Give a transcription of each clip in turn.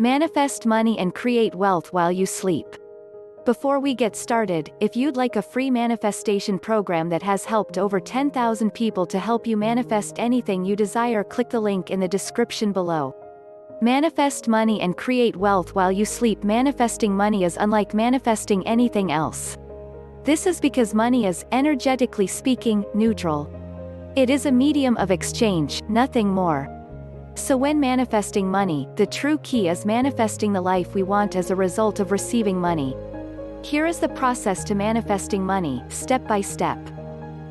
Manifest money and create wealth while you sleep. Before we get started, if you'd like a free manifestation program that has helped over 10,000 people to help you manifest anything you desire, click the link in the description below. Manifest money and create wealth while you sleep. Manifesting money is unlike manifesting anything else. This is because money is, energetically speaking, neutral. It is a medium of exchange, nothing more. So when manifesting money, the true key is manifesting the life we want as a result of receiving money. Here is the process to manifesting money, step by step.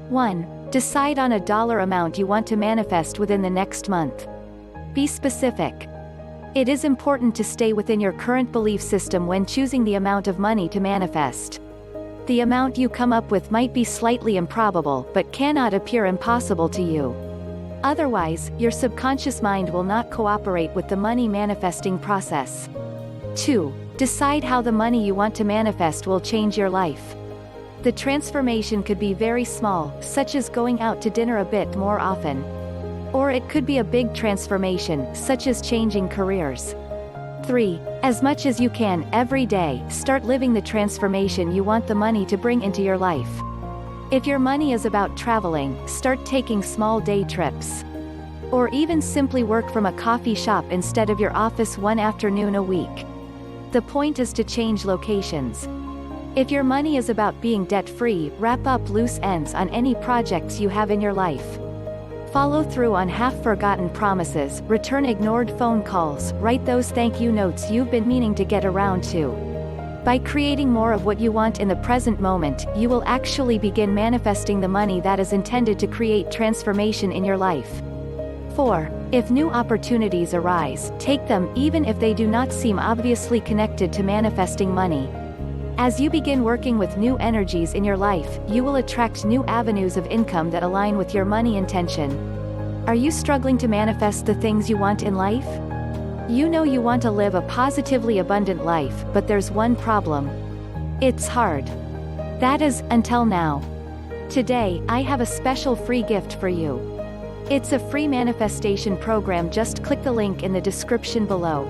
1. Decide on a dollar amount you want to manifest within the next month. Be specific. It is important to stay within your current belief system when choosing the amount of money to manifest. The amount you come up with might be slightly improbable but cannot appear impossible to you. Otherwise, your subconscious mind will not cooperate with the money manifesting process. 2. Decide how the money you want to manifest will change your life. The transformation could be very small, such as going out to dinner a bit more often. Or it could be a big transformation, such as changing careers. 3. As much as you can, every day, start living the transformation you want the money to bring into your life. If your money is about traveling, start taking small day trips. Or even simply work from a coffee shop instead of your office one afternoon a week. The point is to change locations. If your money is about being debt-free, wrap up loose ends on any projects you have in your life. Follow through on half-forgotten promises, return ignored phone calls, write those thank you notes you've been meaning to get around to. By creating more of what you want in the present moment, you will actually begin manifesting the money that is intended to create transformation in your life. 4. If new opportunities arise, take them, even if they do not seem obviously connected to manifesting money. As you begin working with new energies in your life, you will attract new avenues of income that align with your money intention. Are you struggling to manifest the things you want in life? You know you want to live a positively abundant life, but there's one problem. It's hard. That is, until now. Today, I have a special free gift for you. It's a free manifestation program. Just click the link in the description below.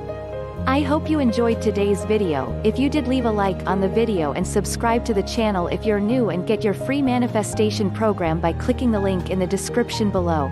I hope you enjoyed today's video. If you did, leave a like on the video and subscribe to the channel if you're new, and get your free manifestation program by clicking the link in the description below.